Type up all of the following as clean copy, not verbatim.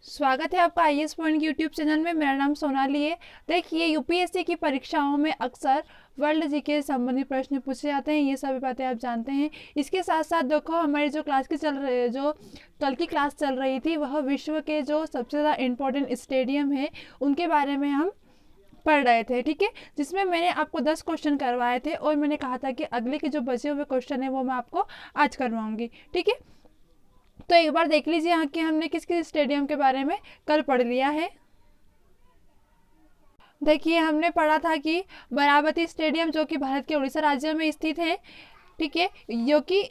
स्वागत है आपका आईएएस पॉइंट यूट्यूब चैनल में। मेरा नाम सोनाली है। देखिए, यूपीएससी की परीक्षाओं में अक्सर वर्ल्ड जीके से संबंधित प्रश्न पूछे जाते हैं, ये सभी बातें आप जानते हैं। इसके साथ साथ देखो, हमारी जो क्लास की जो कल की क्लास चल रही थी, वह विश्व के जो सबसे ज़्यादा इम्पोर्टेंट स्टेडियम है उनके बारे में हम पढ़ रहे थे, ठीक है। जिसमें मैंने आपको 10 क्वेश्चन करवाए थे और मैंने कहा था कि अगले के जो बचे हुए क्वेश्चन है वो मैं आपको आज करवाऊंगी, ठीक है। तो एक बार देख लीजिए यहाँ कि हमने किस किस स्टेडियम के बारे में कल पढ़ लिया है। देखिए, हमने पढ़ा था कि बराबती स्टेडियम जो कि भारत के उड़ीसा राज्य में स्थित है, ठीक है, जो कि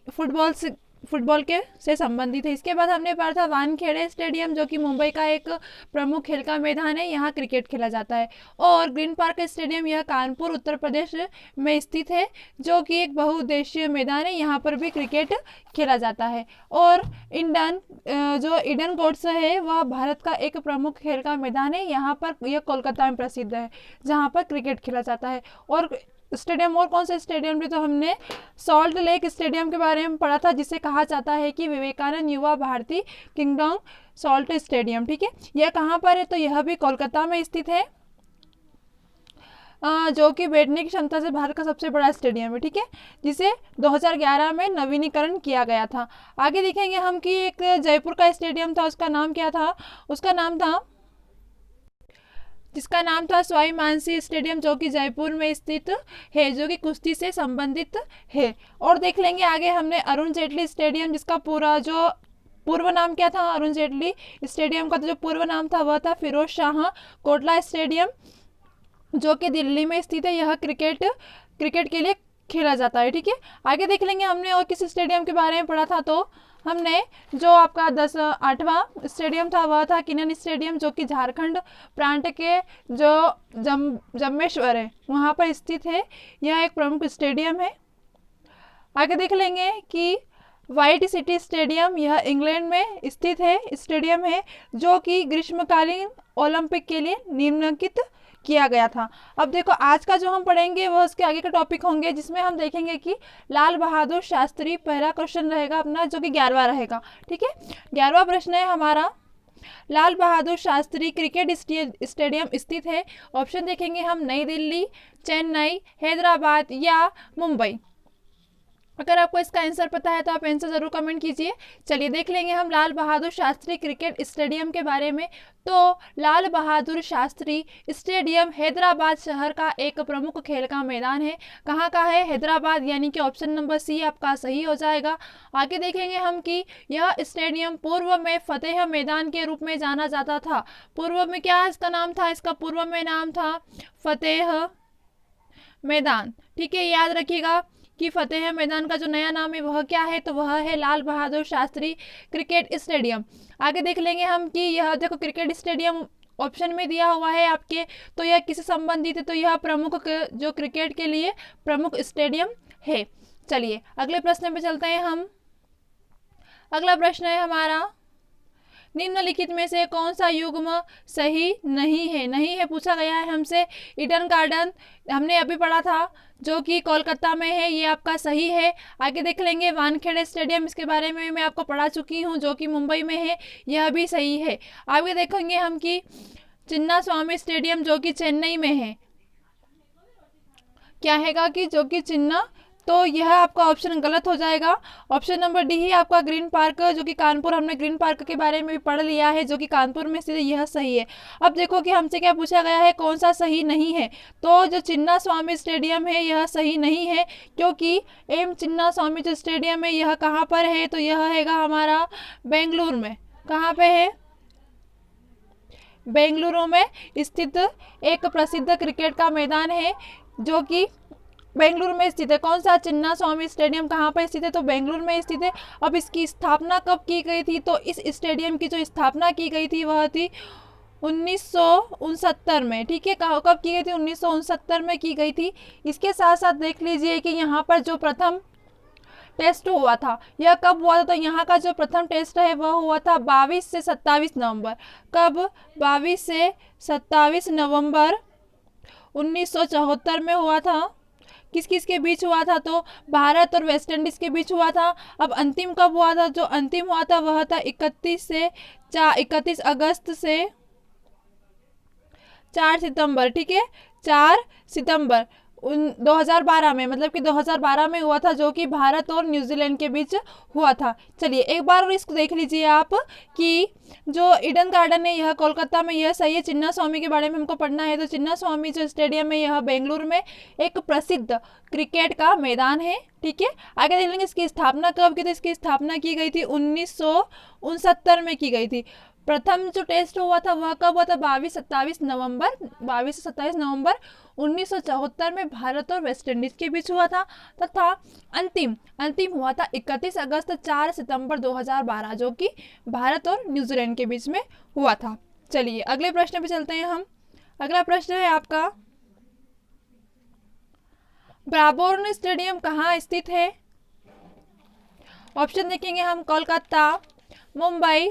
फुटबॉल के से संबंधित है। इसके बाद हमने पढ़ा था वानखेड़े स्टेडियम जो कि मुंबई का एक प्रमुख खेल का मैदान है, यहाँ क्रिकेट खेला जाता है। और ग्रीन पार्क स्टेडियम यह कानपुर उत्तर प्रदेश में स्थित है, जो कि एक बहुउद्देशीय मैदान है, यहाँ पर भी क्रिकेट खेला जाता है। और जो ईडन गार्डन्स है वह भारत का एक प्रमुख खेल का मैदान है, यहाँ पर यह कोलकाता में प्रसिद्ध है, जहाँ पर क्रिकेट खेला जाता है। और स्टेडियम, और कौन सा स्टेडियम भी, तो हमने सॉल्ट लेक स्टेडियम के बारे में पढ़ा था, जिसे कहा जाता है कि विवेकानंद युवा भारती किंगडम सॉल्ट स्टेडियम, ठीक है। यह कहाँ पर है, तो यह भी कोलकाता में स्थित है, जो कि बैठने की क्षमता से भारत का सबसे बड़ा स्टेडियम है, ठीक है, जिसे 2011 में नवीनीकरण किया गया था। आगे देखेंगे हम कि एक जयपुर का स्टेडियम था, उसका नाम क्या था, जिसका नाम था सवाई मानसिंह स्टेडियम, जो कि जयपुर में स्थित है, जो कि कुश्ती से संबंधित है। और देख लेंगे आगे हमने अरुण जेटली स्टेडियम, जिसका पूर्व नाम क्या था, अरुण जेटली स्टेडियम का जो पूर्व नाम था वह था फिरोज शाह कोटला स्टेडियम, जो कि दिल्ली में स्थित है। यह क्रिकेट के लिए खेला जाता है, ठीक है। आगे देख लेंगे हमने और किस स्टेडियम के बारे में पढ़ा था, तो हमने जो आपका 8वां स्टेडियम था वह था किनन स्टेडियम, जो कि झारखंड प्रांत के जो जम्मेश्वर है वहाँ पर स्थित है, यह एक प्रमुख स्टेडियम है। आगे देख लेंगे कि व्हाइट सिटी स्टेडियम, यह इंग्लैंड में स्थित है स्टेडियम है, जो कि ग्रीष्मकालीन ओलंपिक के लिए निम्नलिखित किया गया था। अब देखो, आज का जो हम पढ़ेंगे वह उसके आगे का टॉपिक होंगे, जिसमें हम देखेंगे कि लाल बहादुर शास्त्री, पहला क्वेश्चन रहेगा अपना, जो कि 11वां रहेगा, ठीक है। 11वां प्रश्न है हमारा, लाल बहादुर शास्त्री क्रिकेट स्टेडियम स्थित है। ऑप्शन देखेंगे हम, नई दिल्ली, चेन्नई, हैदराबाद या मुंबई। अगर आपको इसका आंसर पता है तो आप आंसर जरूर कमेंट कीजिए। चलिए देख लेंगे हम लाल बहादुर शास्त्री क्रिकेट स्टेडियम के बारे में। तो लाल बहादुर शास्त्री स्टेडियम हैदराबाद शहर का एक प्रमुख खेल का मैदान है। कहाँ का है, हैदराबाद, यानी कि ऑप्शन नंबर सी आपका सही हो जाएगा। आगे देखेंगे हम कि यह स्टेडियम पूर्व में फतेह मैदान के रूप में जाना जाता था। पूर्व में क्या इसका नाम था, इसका पूर्व में नाम था फतेह मैदान, ठीक है। याद रखिएगा कि फतेह मैदान का जो नया नाम है वह क्या है, तो वह है लाल बहादुर शास्त्री क्रिकेट स्टेडियम। आगे देख लेंगे हम कि यह देखो क्रिकेट स्टेडियम ऑप्शन में दिया हुआ है आपके, तो यह किससे संबंधित है, तो यह प्रमुख जो क्रिकेट के लिए प्रमुख स्टेडियम है। चलिए अगले प्रश्न पे चलते हैं हम। अगला प्रश्न है हमारा, निम्नलिखित में से कौन सा युग्म सही नहीं है, पूछा गया है हमसे। ईडन गार्डन हमने अभी पढ़ा था, जो कि कोलकाता में है, ये आपका सही है। आगे देख लेंगे वानखेड़े स्टेडियम, इसके बारे में मैं आपको पढ़ा चुकी हूँ, जो कि मुंबई में है, यह भी सही है। आगे देखेंगे हम कि चिन्ना स्वामी स्टेडियम, जो कि चेन्नई में है, क्या हैगा कि जो कि चिन्ना, तो यह आपका ऑप्शन गलत हो जाएगा। ऑप्शन नंबर डी ही आपका ग्रीन पार्क, जो कि कानपुर, हमने ग्रीन पार्क के बारे में भी पढ़ लिया है, जो कि कानपुर में स्थित है, यह सही है। अब देखो कि हमसे क्या पूछा गया है, कौन सा सही नहीं है, तो जो चिन्ना स्वामी स्टेडियम है यह सही नहीं है, क्योंकि एम चिन्ना स्वामी जो स्टेडियम है यह कहाँ पर है, तो यह हैगा हमारा बेंगलुरु में। कहाँ पे है, बेंगलुरु में स्थित एक प्रसिद्ध क्रिकेट का मैदान है, जो कि बेंगलुरु में स्थित है। कौन सा, चिन्ना स्वामी स्टेडियम कहाँ पर स्थित है, तो बेंगलुरु में स्थित है। अब इसकी स्थापना कब की गई थी, तो इस स्टेडियम की जो स्थापना की गई थी वह थी 1969 में, ठीक है। कब की गई थी, 1969 में की गई थी। इसके साथ साथ देख लीजिए कि यहाँ पर जो प्रथम टेस्ट हुआ था, यह कब हुआ था, तो यहाँ का जो प्रथम टेस्ट है वह हुआ था 22 से 27 नवंबर। कब, 22 से 27 नवंबर 1974 में हुआ था। किस किस के बीच हुआ था, तो भारत और वेस्ट इंडीज के बीच हुआ था। अब अंतिम कब हुआ था, जो अंतिम हुआ था वह था 31 अगस्त से 4 सितंबर, ठीक है, 4 सितंबर 2012 में, मतलब कि 2012 में हुआ था, जो कि भारत और न्यूजीलैंड के बीच हुआ था। चलिए एक बार और इसको देख लीजिए आप कि जो ईडन गार्डन है यह कोलकाता में, यह सही है। चिन्ना स्वामी के बारे में हमको पढ़ना है, तो चिन्ना स्वामी जो स्टेडियम है यह बेंगलुरु में एक प्रसिद्ध क्रिकेट का मैदान है, ठीक है। आगे देख लेंगे इसकी स्थापना कब की, तो इसकी स्थापना की गई थी 1969 में की गई थी। प्रथम जो टेस्ट हुआ था वह कब हुआ था, 22 से 27 नवंबर 1974 में भारत और वेस्ट इंडीज के बीच हुआ था, तथा अंतिम हुआ था 31 अगस्त 4 सितंबर 2012, जो कि भारत और न्यूजीलैंड के बीच में हुआ था। चलिए अगले प्रश्न पे चलते हैं हम। अगला प्रश्न है आपका, ब्राबोर्न स्टेडियम कहाँ स्थित है? ऑप्शन देखेंगे हम, कोलकाता, मुंबई,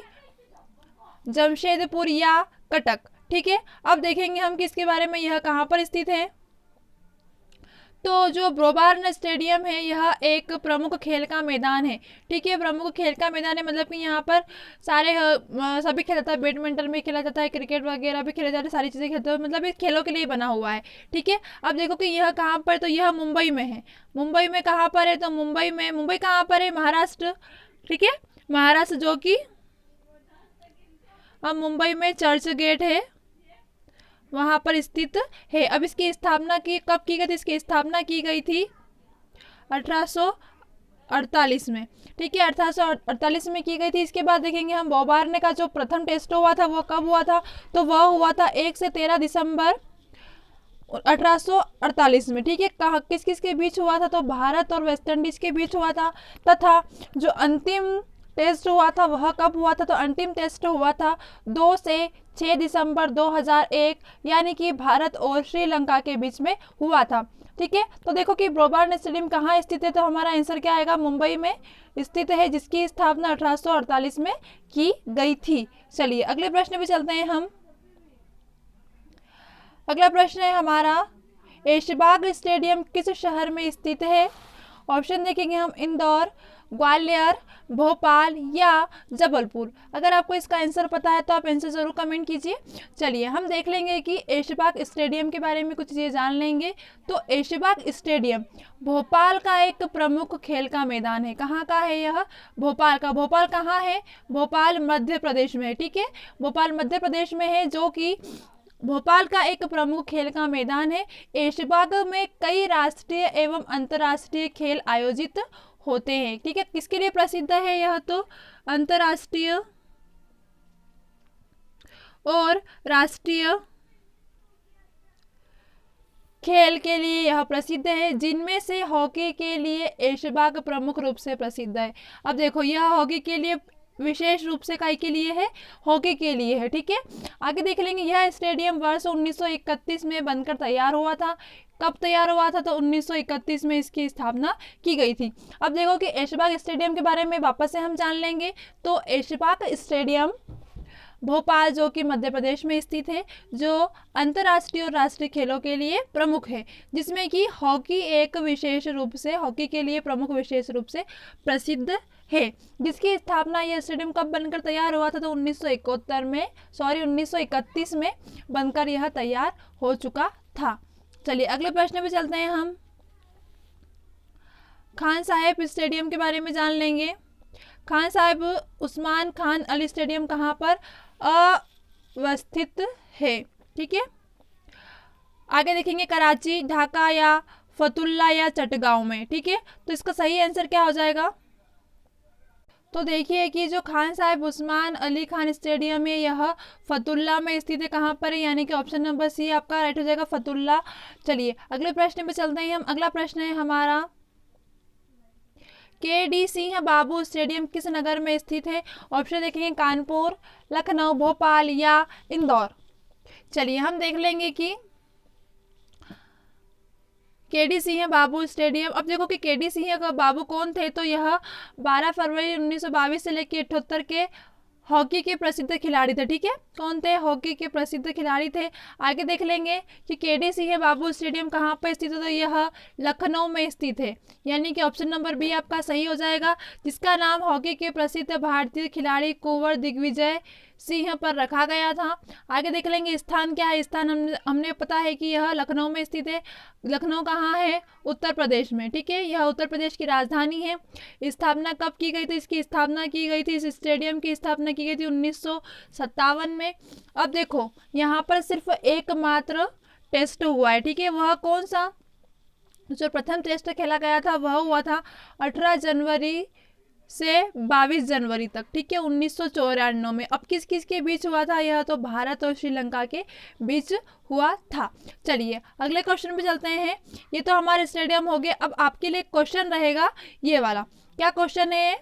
जमशेदपुर या कटक, ठीक है। अब देखेंगे हम किसके बारे में, यह कहाँ पर स्थित है। तो जो ब्राबोर्न स्टेडियम है यह एक प्रमुख खेल का मैदान है, ठीक है। प्रमुख खेल का मैदान है मतलब कि यहाँ पर सभी खेला जाता है, बैडमिंटन भी खेला जाता है, क्रिकेट वगैरह भी खेला जाता है, सारी चीज़ें खेलते हैं, मतलब ये खेलों के लिए बना हुआ है, ठीक है। अब देखो कि यह कहाँ पर, तो यह मुंबई में है। मुंबई में कहाँ पर है, तो मुंबई कहाँ पर है, महाराष्ट्र, ठीक है, महाराष्ट्र, जो कि अब मुंबई में चर्च गेट है वहाँ पर स्थित है। अब इसकी स्थापना कब की गई थी, इसकी स्थापना की गई थी 1848 में, ठीक है, 1848 में की गई थी। इसके बाद देखेंगे हम ब्राबोर्न का जो प्रथम टेस्ट हुआ था वो कब हुआ था, तो वह हुआ था 1 से 13 दिसंबर 1848 में, ठीक है। कहाँ किस किस के बीच हुआ था, तो भारत और वेस्ट इंडीज के बीच हुआ था। तथा जो अंतिम टेस्ट हुआ था वह कब हुआ था, तो अंतिम टेस्ट हुआ था 2 से 6 दिसंबर 2001, यानी कि भारत और श्रीलंका के बीच में हुआ था, ठीक है। तो देखो कि ब्राबोर्न स्टेडियम कहाँ स्थित है, तो हमारा आंसर क्या आएगा, मुंबई में स्थित है, जिसकी स्थापना 1848 में की गई थी। चलिए अगले प्रश्न पे चलते हैं हम। अगला प्रश्न है हमारा, ऐशबाग स्टेडियम किस शहर में स्थित है? ऑप्शन देखेंगे हम, इंदौर, ग्वालियर, भोपाल या जबलपुर। अगर आपको इसका आंसर पता है तो आप आंसर जरूर कमेंट कीजिए। चलिए हम देख लेंगे कि ऐशबाग स्टेडियम के बारे में कुछ चीज़ें जान लेंगे। तो ऐशबाग स्टेडियम भोपाल का एक प्रमुख खेल का मैदान है। कहाँ का है यह, भोपाल का। भोपाल कहाँ है, भोपाल मध्य प्रदेश में है, ठीक है, भोपाल मध्य प्रदेश में है, जो कि भोपाल का एक प्रमुख खेल का मैदान है। ऐशबाग में कई राष्ट्रीय एवं अंतर्राष्ट्रीय खेल आयोजित होते हैं, ठीक है। किसके लिए प्रसिद्ध है यह, तो अंतर्राष्ट्रीय और राष्ट्रीय खेल के लिए यह प्रसिद्ध है, जिनमें से हॉकी के लिए ऐशबाग प्रमुख रूप से प्रसिद्ध है। अब देखो यह हॉकी के लिए विशेष रूप से काय के लिए है, हॉकी के लिए है, ठीक है। आगे देख लेंगे, यह स्टेडियम वर्ष 1931 में बनकर तैयार हुआ था। कब तैयार हुआ था, तो 1931 में इसकी स्थापना की गई थी। अब देखो कि ऐशबाग स्टेडियम के बारे में वापस से हम जान लेंगे। तो ऐशबाग स्टेडियम भोपाल, जो कि मध्य प्रदेश में स्थित है, जो अंतर्राष्ट्रीय और राष्ट्रीय खेलों के लिए प्रमुख है, जिसमें कि हॉकी के लिए प्रमुख विशेष रूप से प्रसिद्ध है। जिसकी स्थापना यह स्टेडियम कब बनकर तैयार हुआ था, तो 1931 में बनकर यह तैयार हो चुका था। चलिए अगले प्रश्न पे चलते हैं हम। खान साहेब स्टेडियम के बारे में जान लेंगे। खान साहेब उस्मान खान अली स्टेडियम कहाँ पर अवस्थित है, ठीक है। आगे देखेंगे, कराची, ढाका या फतुल्ला या चटगांव में, ठीक है। तो इसका सही आंसर क्या हो जाएगा, तो देखिए कि जो खान साहिब उस्मान अली खान स्टेडियम है यह फतुल्ला में स्थित है। कहाँ पर है, यानी कि ऑप्शन नंबर सी आपका राइट हो जाएगा, फतुल्ला। चलिए अगले प्रश्न पे चलते हैं हम। अगला प्रश्न है हमारा, के.डी. सिंह बाबू स्टेडियम किस नगर में स्थित है? ऑप्शन देखेंगे, कानपुर, लखनऊ, भोपाल या इंदौर। चलिए हम देख लेंगे कि के.डी. सिंह बाबू स्टेडियम। अब देखो कि के.डी. सिंह बाबू कौन थे, तो यह 12 फरवरी 1922 से लेकर 78 के हॉकी के प्रसिद्ध खिलाड़ी थे। ठीक है, कौन थे? हॉकी के प्रसिद्ध खिलाड़ी थे। आगे देख लेंगे कि केडी सिंह बाबू स्टेडियम कहाँ पर स्थित है, तो यह लखनऊ में स्थित है, यानी कि ऑप्शन नंबर बी आपका सही हो जाएगा, जिसका नाम हॉकी के प्रसिद्ध भारतीय खिलाड़ी कुंवर दिग्विजय सिंह पर रखा गया था। आगे देख लेंगे स्थान क्या है। स्थान हमने पता है कि यह लखनऊ में स्थित है। लखनऊ कहाँ है? उत्तर प्रदेश में। ठीक है, यह उत्तर प्रदेश की राजधानी है। स्थापना कब की गई थी? इसकी स्थापना की गई थी, इस स्टेडियम की स्थापना की गई थी 1957 में। अब देखो यहाँ पर सिर्फ एकमात्र टेस्ट हुआ है। ठीक है, वह कौन सा? जो प्रथम टेस्ट खेला गया था वह हुआ था 18 जनवरी से 22 जनवरी तक। ठीक है, 1994 में। अब किस किस के बीच हुआ था? यह तो भारत और श्रीलंका के बीच हुआ था। चलिए अगले क्वेश्चन पे चलते हैं। ये तो हमारे स्टेडियम हो गए। अब आपके लिए क्वेश्चन रहेगा ये वाला। क्या क्वेश्चन है?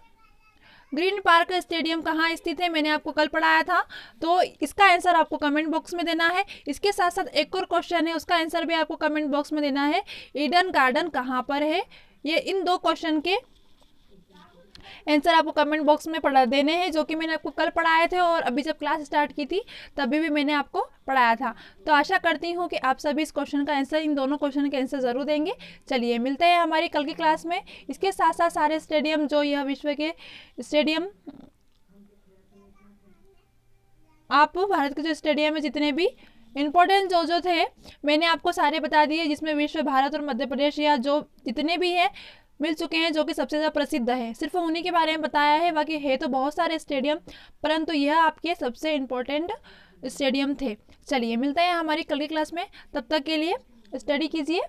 ग्रीन पार्क स्टेडियम कहाँ स्थित है? मैंने आपको कल पढ़ाया था, तो इसका आंसर आपको कमेंट बॉक्स में देना है। इसके साथ साथ एक और क्वेश्चन है, उसका आंसर भी आपको कमेंट बॉक्स में देना है। ईडन गार्डन कहाँ पर है? ये इन दो क्वेश्चन के आंसर आपको कमेंट बॉक्स में पढ़ा देने हैं, जो कि मैंने आपको कल पढ़ाए थे और अभी जब क्लास स्टार्ट की थी तभी भी मैंने आपको पढ़ाया था। तो आशा करती हूँ कि आप सभी इस क्वेश्चन का आंसर, इन दोनों क्वेश्चन के आंसर जरूर देंगे। चलिए मिलते हैं हमारी कल की क्लास में। इसके साथ साथ सारे स्टेडियम, जो यह विश्व के स्टेडियम, आप भारत के जो स्टेडियम है जितने भी इंपॉर्टेंट जो थे मैंने आपको सारे बता दिए, जिसमें विश्व, भारत और मध्य प्रदेश या जो जितने भी हैं मिल चुके हैं, जो कि सबसे ज़्यादा प्रसिद्ध है। सिर्फ उन्हीं के बारे में बताया है, बाकी है तो बहुत सारे स्टेडियम, परंतु यह आपके सबसे इम्पोर्टेंट स्टेडियम थे। चलिए मिलते हैं हमारी कल की क्लास में, तब तक के लिए स्टडी कीजिए।